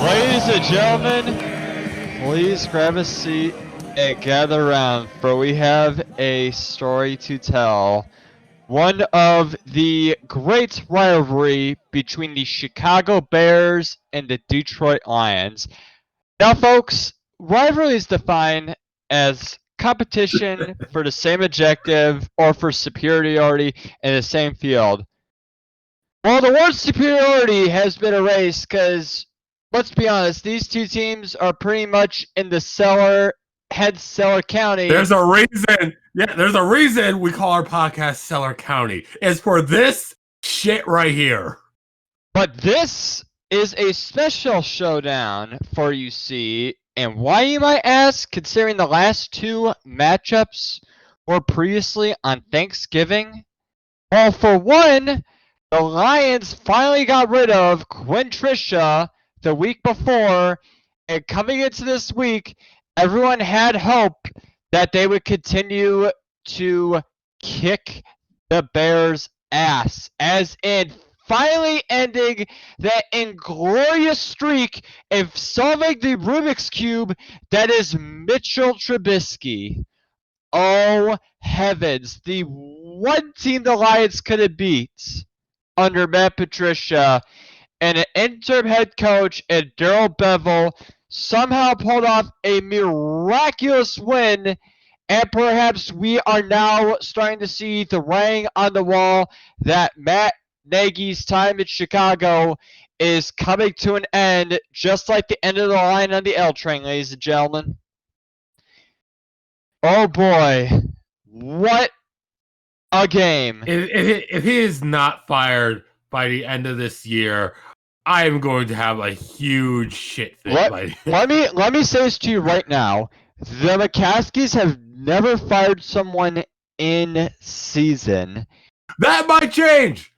Ladies and gentlemen, please grab a seat and gather around, for we have a story to tell. One of the great rivalry between the Chicago Bears and the Detroit Lions. Now, folks, rivalry is defined as competition for the same objective or for superiority in the same field. Well, the word superiority has been erased because, let's be honest, these two teams are pretty much in the Cellar County. There's a reason. Yeah, there's a reason we call our podcast Cellar County. It's for this shit right here. But this is a special showdown for UC. And why, you might ask, considering the last two matchups were previously on Thanksgiving? Well, for one, the Lions finally got rid of Quinn-tricia the week before, and coming into this week, everyone had hope that they would continue to kick the Bears' ass, as in finally ending that inglorious streak of solving the Rubik's Cube that is Mitchell Trubisky. Oh heavens, the one team the Lions could have beat under Matt Patricia and an interim head coach and Darrell Bevell somehow pulled off a miraculous win, and perhaps we are now starting to see the writing on the wall that Matt Nagy's time in Chicago is coming to an end, just like the end of the line on the L train, ladies and gentlemen. Oh boy, what a game. If he is not fired by the end of this year, I am going to have a huge shit fit. Let me say this to you right now. The McCaskies have never fired someone in season. That might change.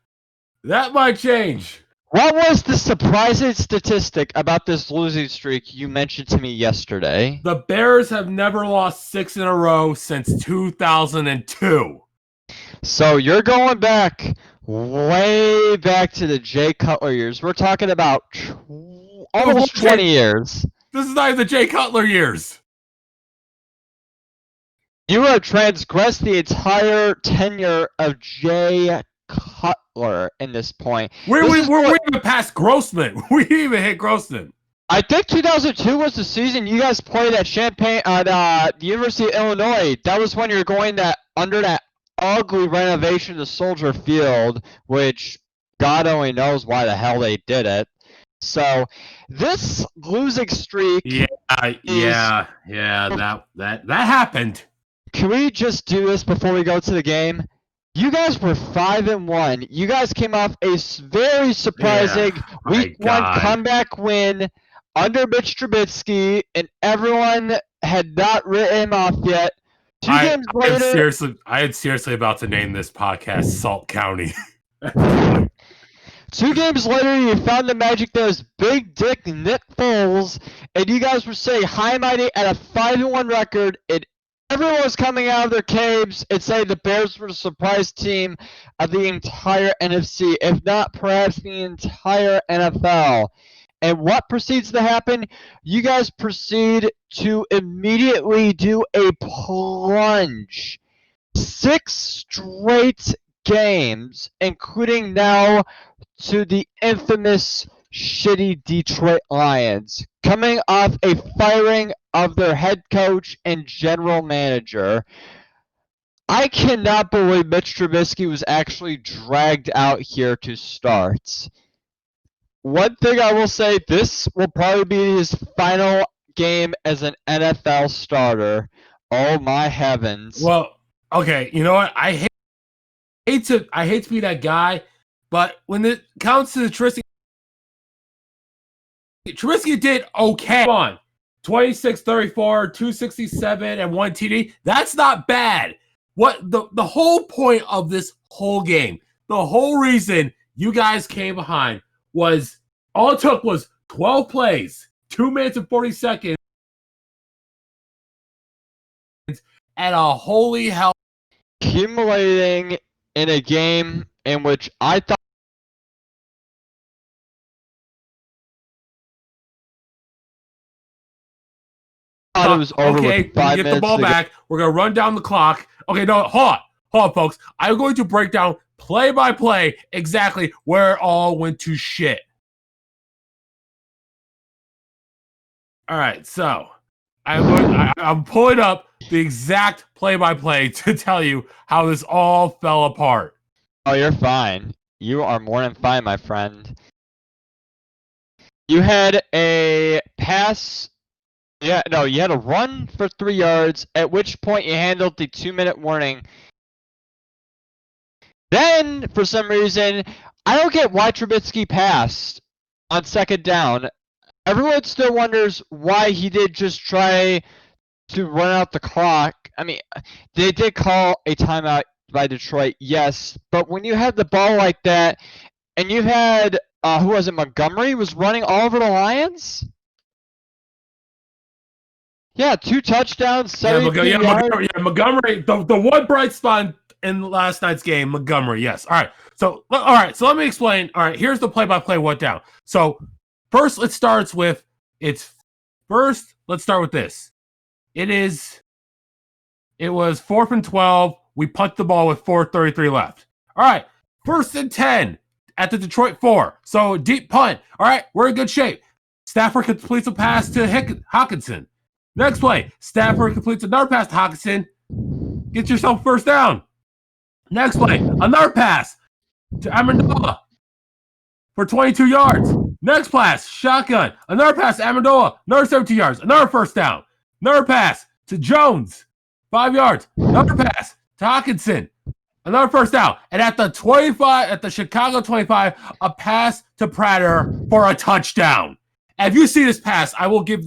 That might change. What was the surprising statistic about this losing streak you mentioned to me yesterday? The Bears have never lost 6 in a row since 2002. So you're going back way back to the Jay Cutler years. We're talking about almost 20 years. This is not even the Jay Cutler years. You have transgressed the entire tenure of Jay Cutler in this point. We're even past Grossman. We didn't even hit Grossman. I think 2002 was the season you guys played at Champaign at the University of Illinois. That was when you're going under that ugly renovation to Soldier Field, which God only knows why the hell they did it. So this losing streak. That happened. Can we just do this before we go to the game? You guys were 5-1. You guys came off a very surprising Week 1 comeback win under Mitch Trubisky, and everyone had not written him off yet. I am seriously about to name this podcast Salt County. 2 games later, you found the magic that was Big Dick Nick Foles, and you guys were saying hi mighty at a 5-1 record, and everyone was coming out of their caves and saying the Bears were the surprise team of the entire NFC, if not perhaps the entire NFL. And what proceeds to happen? You guys proceed to immediately do a plunge. 6 straight games, including now to the infamous shitty Detroit Lions, coming off a firing of their head coach and general manager. I cannot believe Mitch Trubisky was actually dragged out here to start. One thing I will say, this will probably be his final game as an NFL starter. Oh my heavens. Well, okay, you know what? I hate to be that guy, but when it comes to the Trubisky did okay. Come on. 26, 34, 267, and 1 TD. That's not bad. What the whole point of this whole game, the whole reason you guys came behind was all it took was 12 plays, 2 minutes and 40 seconds, and a holy hell accumulating in a game in which I thought thought it was over okay, with 5 get minutes the ball to go. back. We're going to run down the clock. Okay, no, hold on, folks. I'm going to break down play by play exactly where it all went to shit. All right, so I'm pulling up the exact play by play to tell you how this all fell apart. Oh, you're fine. You are more than fine, my friend. You had a pass. Yeah, no, you had a run for 3 yards, at which point you handled the 2-minute warning. Then, for some reason, I don't get why Trubisky passed on 2nd down. Everyone still wonders why he did just try to run out the clock. I mean, they did call a timeout by Detroit, yes, but when you had the ball like that, and you had, who was it, Montgomery was running all over the Lions? Yeah, 2 touchdowns, 72 yards. Montgomery. The one bright spot in last night's game, Montgomery. Yes. All right. So let me explain. All right. Here's the play-by-play went down. So first, let's start with this. It was 4th and 12. We punt the ball with 4:33 left. All right. 1st and 10 at the Detroit 4. So deep punt. All right. We're in good shape. Stafford completes a pass to Hockenson. Next play, Stafford completes another pass to Hockenson. Get yourself 1st down. Next play, another pass to Amendola for 22 yards. Next pass, shotgun. Another pass to Amendola, another 17 yards. Another 1st down. Another pass to Jones, 5 yards. Another pass to Hockenson, another 1st down. And at the Chicago 25, a pass to Prater for a touchdown. And if you see this pass, I will give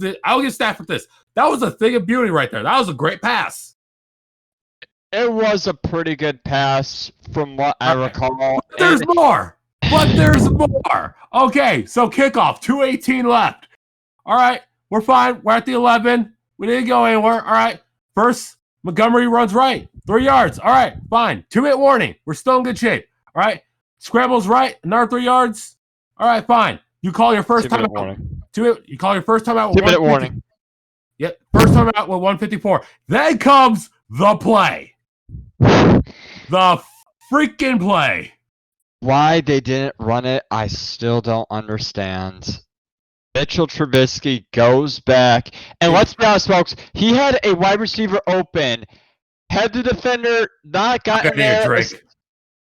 Stafford this. That was a thing of beauty right there. That was a great pass. It was a pretty good pass from what I recall. But there's more. Okay, so kickoff, 2:18 left. All right, we're fine. We're at the 11. We didn't go anywhere. All right, first, Montgomery runs right, 3 yards. All right, fine. 2-minute warning. We're still in good shape. All right, scrambles right, another 3 yards. All right, fine. You call your first time out. You call your first time out with 2-minute warning. Yep, first time out with 154. Then comes the play. The freaking play. Why they didn't run it, I still don't understand. Mitchell Trubisky goes back, and let's be honest, folks, he had a wide receiver open. Had the defender not gotten there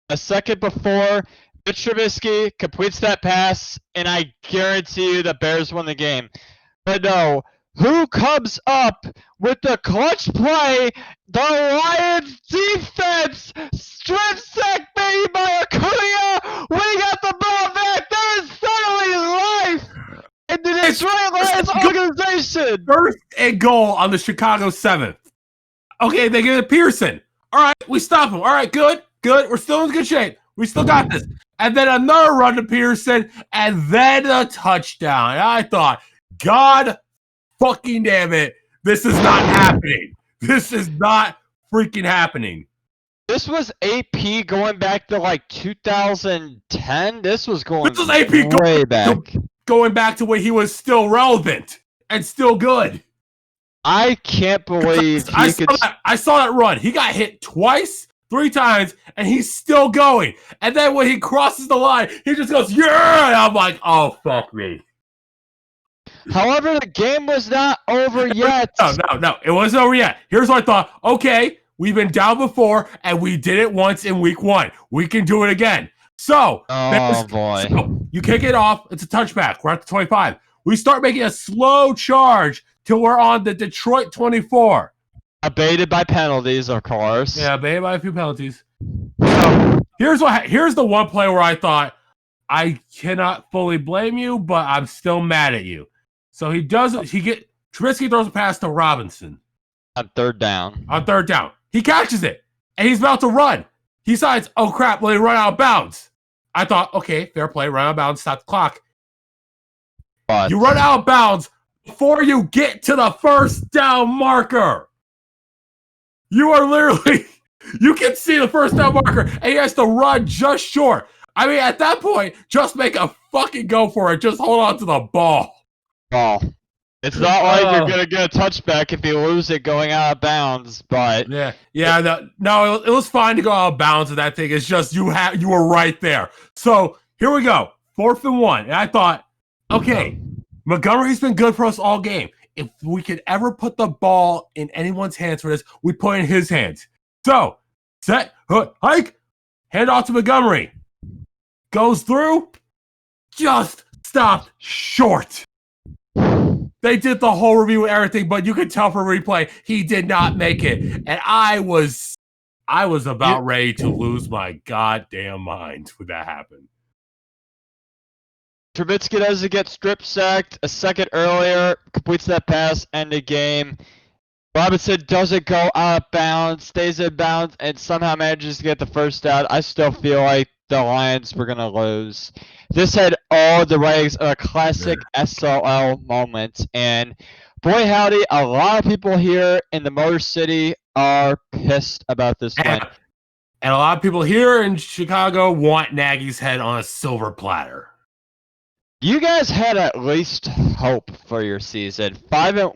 a second before, Mitch Trubisky completes that pass, and I guarantee you the Bears won the game. But no, who comes up with the clutch play? The Lions defense! Strip sack made by Acuna! We got the ball back! There is suddenly life in the Detroit Lions organization! 1st and goal on the Chicago 7th. Okay, they get it Pearson. All right, we stop him. All right, good. We're still in good shape. We still got this. And then another run to Pearson, and then a touchdown. And I thought, God fucking damn it, this is not happening. This is not freaking happening. This was AP going back to like 2010. This was AP way back. Going back to when he was still relevant and still good. I can't believe I saw that run. He got hit twice, 3 times, and he's still going. And then when he crosses the line, he just goes, yeah! And I'm like, oh, fuck me. However, the game was not over yet. No, it wasn't over yet. Here's what I thought. Okay, we've been down before, and we did it once in week 1. We can do it again. So, boy. So you kick it off. It's a touchback. We're at the 25. We start making a slow charge till we're on the Detroit 24. Abated by penalties, of course. Yeah, abated by a few penalties. So, here's the one play where I thought, I cannot fully blame you, but I'm still mad at you. So Trubisky throws a pass to Robinson. On 3rd down. He catches it, and he's about to run. He decides, oh crap, let me run out of bounds. I thought, okay, fair play, run out of bounds, stop the clock. But you run out of bounds before you get to the 1st down marker. You are literally, you can see the 1st down marker, and he has to run just short. I mean, at that point, just make a fucking go for it. Just hold on to the ball. It's not like you're gonna get a touchback if you lose it going out of bounds, but no, it was fine to go out of bounds with that thing. It's just you were right there. So here we go, 4th and 1, and I thought, okay, Montgomery's been good for us all game. If we could ever put the ball in anyone's hands for this, we put it in his hands. So set, hike, hand off to Montgomery. Goes through, just stopped short. They did the whole review and everything, but you could tell from replay he did not make it. And I was about ready to lose my goddamn mind when that happened. Trubisky doesn't get strip sacked a second earlier, completes that pass, end the game. Robinson doesn't go out of bounds, stays in bounds, and somehow manages to get the first down. I still feel like the Lions were going to lose. This had all the ratings of a classic SOL moment. And boy, howdy, a lot of people here in the Motor City are pissed about this win. And a lot of people here in Chicago want Nagy's head on a silver platter. You guys had at least hope for your season.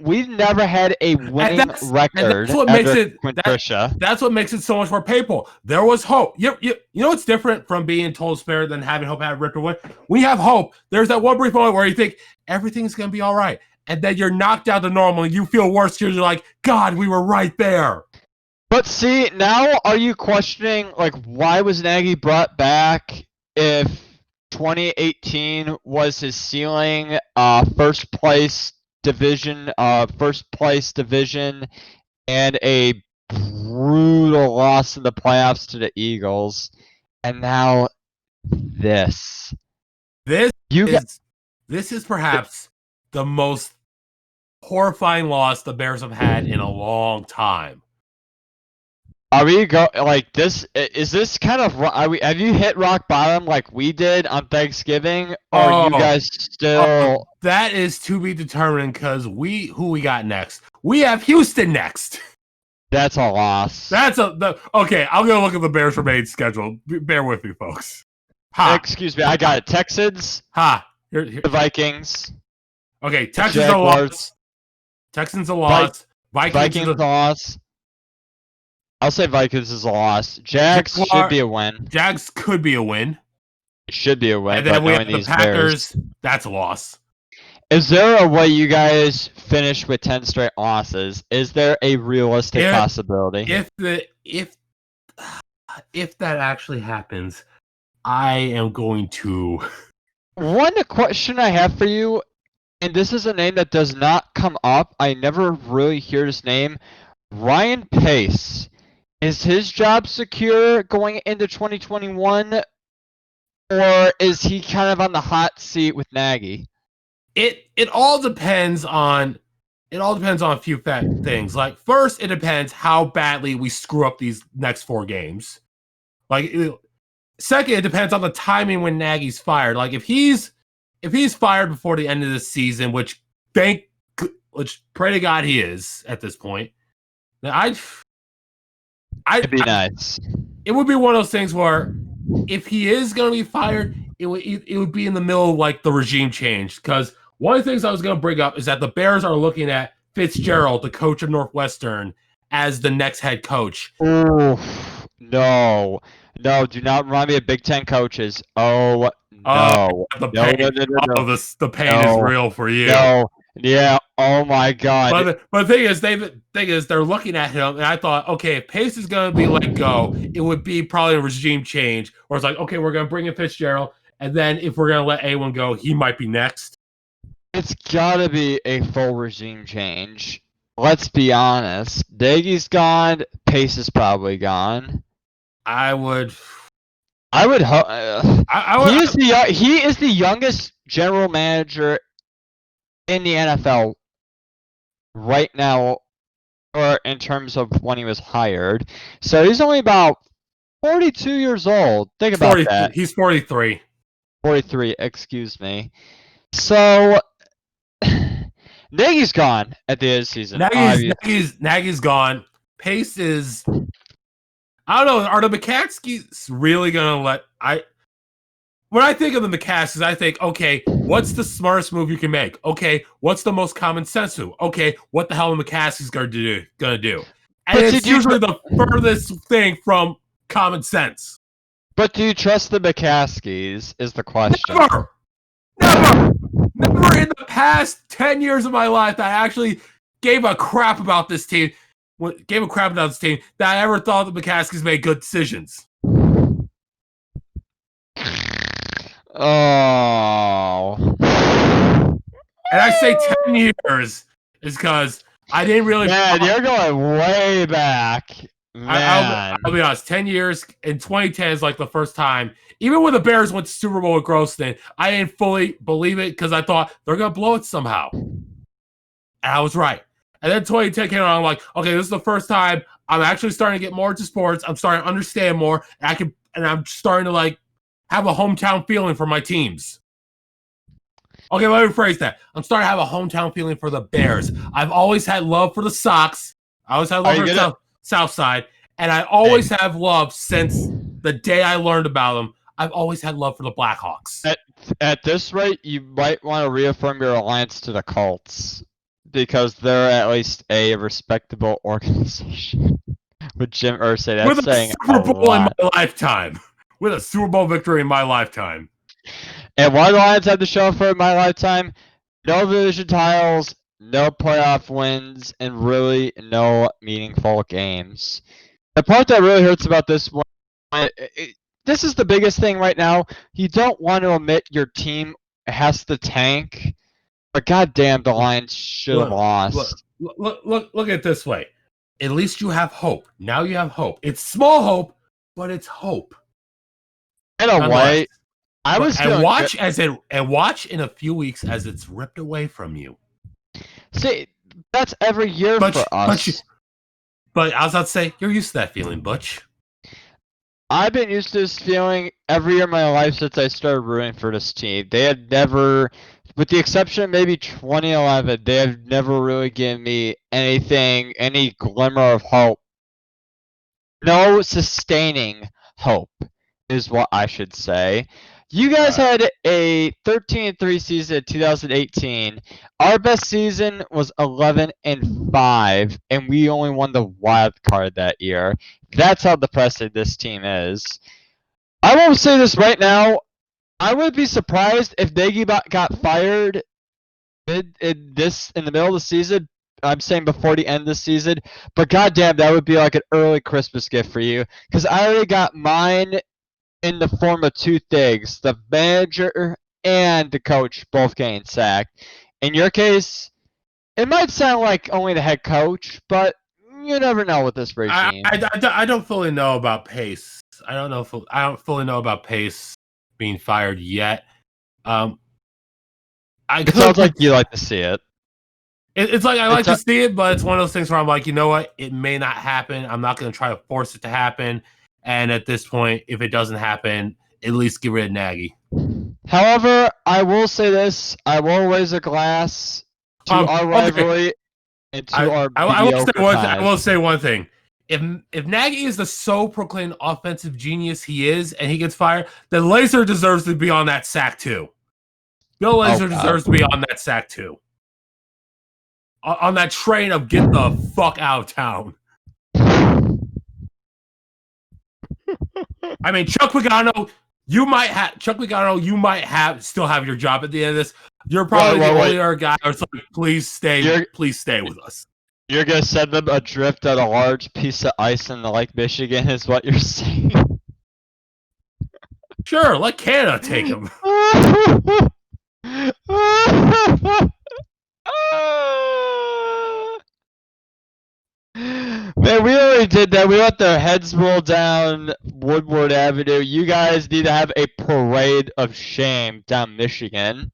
We've never had a winning record. That's what makes it. Quinn-tricia. That's what makes it so much more painful. There was hope. You know what's different from being told spare than having hope have ripped away? We have hope. There's that one brief moment where you think everything's gonna be all right, and then you're knocked down to normal, and you feel worse because you're like, God, we were right there. But see, now are you questioning why was Nagy brought back if 2018 was his ceiling, first place division, and a brutal loss in the playoffs to the Eagles, and now this. This is perhaps the most horrifying loss the Bears have had in a long time. Are we this? Is this kind of? Have you hit rock bottom like we did on Thanksgiving, or are you guys still? That is to be determined because who we got next? We have Houston next. That's a loss. Okay. I'm gonna look at the Bears' remaining schedule. Bear with me, folks. Excuse me, I got it. Texans. The Vikings. Okay, Texans a loss. Texans a loss. Vikings a loss. I'll say Vikings is a loss. Jags should be a win. Jags could be a win. It should be a win. And then we have the Packers. Bears. That's a loss. Is there a way you guys finish with 10 straight losses? Is there a realistic possibility? If that actually happens, I am going to. One question I have for you, and this is a name that does not come up. I never really hear this name. Ryan Pace. Is his job secure going into 2021, or is he kind of on the hot seat with Nagy? It all depends on a few things. Like, first, it depends how badly we screw up these next 4 games. Second, it depends on the timing when Nagy's fired. Like, if he's fired before the end of the season, which pray to God he is at this point, then it'd be nice. It would be one of those things where if he is going to be fired, it would be in the middle of the regime change. Because one of the things I was going to bring up is that the Bears are looking at Fitzgerald, the coach of Northwestern, as the next head coach. Oh, no, do not remind me of Big Ten coaches. Oh, no. The pain is real for you. No. Yeah. Oh my God. But the thing is, they're looking at him, and I thought, okay, if Pace is going to be let go, it would be probably a regime change, or it's like, okay, we're going to bring in Fitzgerald, and then if we're going to let anyone go, he might be next. It's got to be a full regime change. Let's be honest. Nagy's gone. Pace is probably gone. I would hope. He is the youngest general manager in the NFL right now, or in terms of when he was hired. So he's only about 42 years old. Think about that. He's 43. 43, excuse me. So Nagy's gone at the end of the season. Nagy's gone. Pace is. I don't know. Are the McCatskys really gonna let when I think of the McCaskies, I think, okay, what's the smartest move you can make? Okay, what's the most common sense move? Okay, what the hell are the McCaskies gonna do? And it's usually the furthest thing from common sense. But do you trust the McCaskies is the question. Never in the past 10 years of my life that I actually gave a crap about this team. That I ever thought the McCaskies made good decisions. Oh. And I say 10 years is because I didn't really... Man, you're going way back. Man. I'll be honest, 10 years in 2010 is like the first time. Even when the Bears went to Super Bowl with Grossman, I didn't fully believe it because I thought they're going to blow it somehow. And I was right. And then 2010 came around, I'm like, okay, this is the first time I'm actually starting to get more into sports. I'm starting to understand more. And I'm starting to like have a hometown feeling for my teams. Okay, let me rephrase that. I'm starting to have a hometown feeling for the Bears. I've always had love for the Sox. I always had love for the South Side. And I always have love since the day I learned about them. I've always had love for the Blackhawks. At this rate, you might want to reaffirm your alliance to the Colts because they're at least a respectable organization. With Jim Irsay, that's with saying a Super Bowl in my lifetime. With a Super Bowl victory in my lifetime. And what do the Lions have to show for in my lifetime? No division titles, no playoff wins, and really no meaningful games. The part that really hurts about this one, this is the biggest thing right now. You don't want to admit your team has to tank, but goddamn, the Lions should have lost. Look at it this way. At least you have hope. Now you have hope. It's small hope, but it's hope. In a way, watch in a few weeks as it's ripped away from you. See, that's every year for us. But I was about to say, you're used to that feeling, Butch. I've been used to this feeling every year of my life since I started rooting for this team. They had never, with the exception of maybe 2011, they have never really given me anything, any glimmer of hope. No sustaining hope is what I should say. You guys had a 13-3 season in 2018. Our best season was 11-5, and we only won the wild card that year. That's how depressing this team is. I won't say this right now. I would be surprised if Nagy got fired in the middle of the season. I'm saying before the end of the season. But goddamn, that would be like an early Christmas gift for you, because I already got mine in the form of two things: the manager and the coach both getting sacked. In your case, it might sound like only the head coach, but you never know with this regime. I don't fully know about Pace. I don't fully know about Pace being fired yet. It sounds like you like to see it. It's like I like to see it, but it's one of those things where I'm like, you know what? It may not happen. I'm not going to try to force it to happen. And at this point, if it doesn't happen, at least get rid of Nagy. However, I will say this. I will raise a glass to our rivalry and to our I will say one thing. If Nagy is the so-proclaimed offensive genius he is and he gets fired, then Laser deserves to be on that sack too. Bill Laser deserves to be on that sack too. On that train of get the fuck out of town. I mean, Chuck Pagano, you might still have your job at the end of this. You're probably the only other guy who's like, please stay with us. You're gonna send them adrift on a large piece of ice in the Lake Michigan, is what you're saying? Sure, let Canada take him. Man, we already did that. We let their heads roll down Woodward Avenue. You guys need to have a parade of shame down Michigan.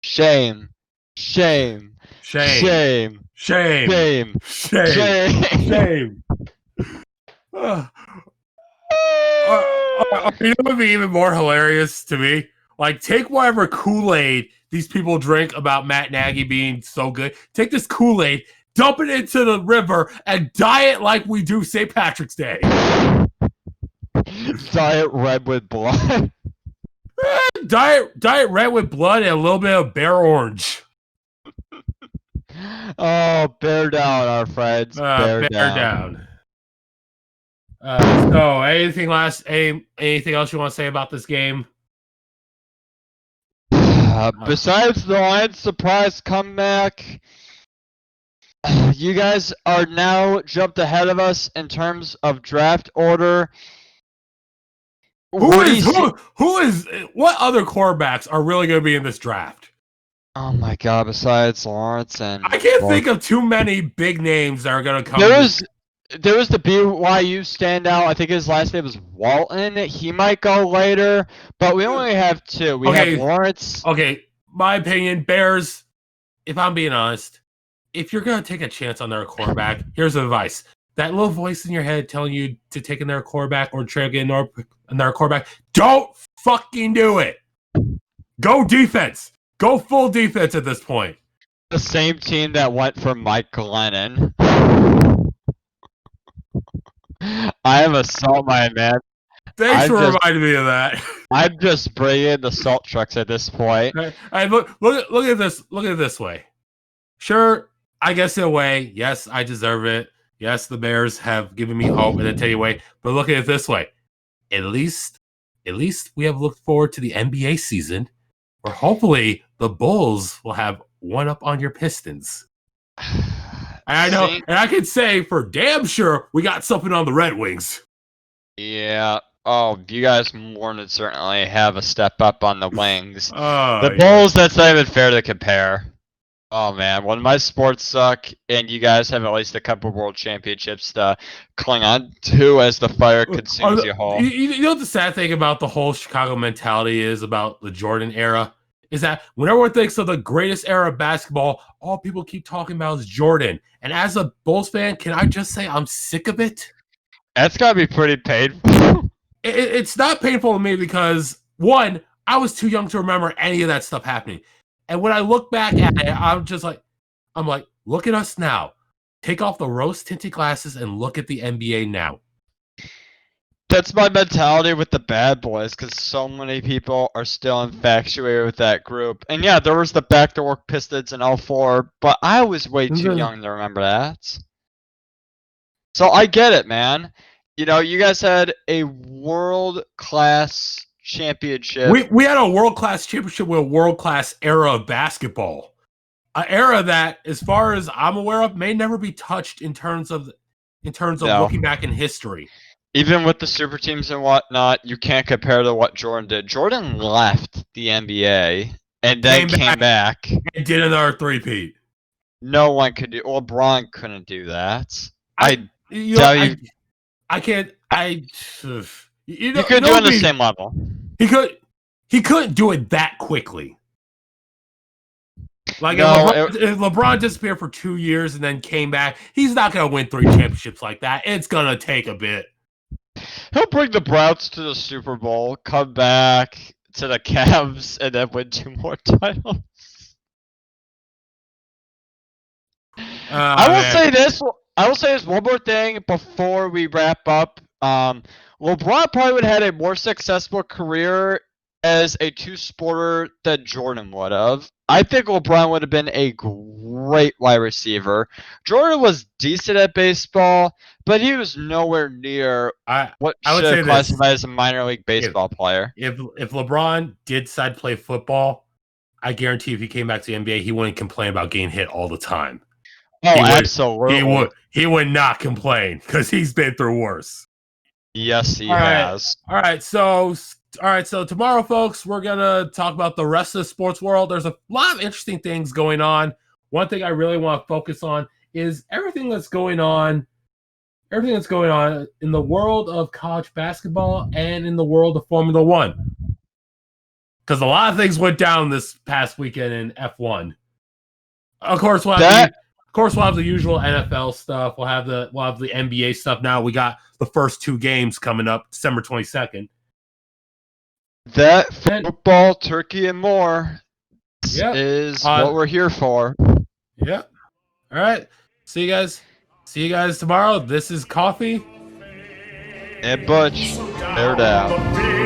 Shame. Shame. Shame. Shame. Shame. Shame. Shame. You know what would be even more hilarious to me? Like, take whatever Kool-Aid these people drink about Matt Nagy being so good. Take this Kool-Aid, dump it into the river, and dye it like we do St. Patrick's Day. Dye it red with blood. Diet red with blood and a little bit of bear orange. Oh, bear down, our friends. Bear down. So, anything else you want to say about this game? Besides the Lions' surprise comeback, you guys are now jumped ahead of us in terms of draft order. What other quarterbacks are really going to be in this draft? Oh my God! Besides Lawrence and I can't think of too many big names that are going to come. There was the BYU standout. I think his last name was Walton. He might go later, but we only have two. We have Lawrence. Okay, my opinion, Bears. If I'm being honest, if you're going to take a chance on their quarterback, here's advice. That little voice in your head telling you to take in their quarterback or trade in their quarterback, don't fucking do it. Go defense. Go full defense at this point. The same team that went for Mike Glennon. I am a salt mine, man. Thanks for reminding me of that. I'm just bringing the salt trucks at this point. Look at this. Look at it this way. Sure, I guess in a way, yes, I deserve it. Yes, the Bears have given me hope and a teddy away. But look at it this way. At least we have looked forward to the NBA season, where hopefully the Bulls will have one up on your Pistons. And I know, and I can say for damn sure we got something on the Red Wings. Yeah. Oh, you guys more than certainly have a step up on the Wings. The Bulls, that's not even fair to compare. Oh man, when my sports suck and you guys have at least a couple world championships to cling on to as the fire consumes you whole. You know what the sad thing about the whole Chicago mentality is about the Jordan era? Is that when everyone thinks of the greatest era of basketball, all people keep talking about is Jordan. And as a Bulls fan, can I just say I'm sick of it? That's gotta be pretty painful. It's not painful to me because, one, I was too young to remember any of that stuff happening. And when I look back at it, I'm like, look at us now. Take off the rose-tinted glasses and look at the NBA now. That's my mentality with the bad boys, because so many people are still infatuated with that group. And yeah, there was the back-to-work Pistons in 04, but I was way too young to remember that. So I get it, man. You know, you guys had a world-class championship. We had a world-class championship with a world-class era of basketball. An era that, as far as I'm aware of, may never be touched in terms of looking back in history. Even with the super teams and whatnot, you can't compare to what Jordan did. Jordan left the NBA and then came back and did another three-peat. No one could do. LeBron couldn't do that. You can't. You could do it on the same level. He couldn't do it that quickly. Like if LeBron disappeared for 2 years and then came back, he's not gonna win 3 championships like that. It's gonna take a bit. He'll bring the Browns to the Super Bowl, come back to the Cavs, and then win 2 more titles. I will say this one more thing before we wrap up. LeBron probably would have had a more successful career as a two-sporter than Jordan would have. I think LeBron would have been a great wide receiver. Jordan was decent at baseball, but he was nowhere near what should have classified as a minor league baseball player. If LeBron did decide to play football, I guarantee if he came back to the NBA, he wouldn't complain about getting hit all the time. Oh, absolutely. He would not complain because he's been through worse. Yes, he has. All right, so tomorrow, folks, we're gonna talk about the rest of the sports world. There's a lot of interesting things going on. One thing I really want to focus on is everything that's going on in the world of college basketball and in the world of Formula One. Because a lot of things went down this past weekend in F1. Of course, we'll have the usual NFL stuff. We'll have the NBA stuff. Now we got the first 2 games coming up, December 22nd. That football, turkey, and more is what we're here for. Yeah. All right. See you guys tomorrow. This is Cofi and Butch. Bear down.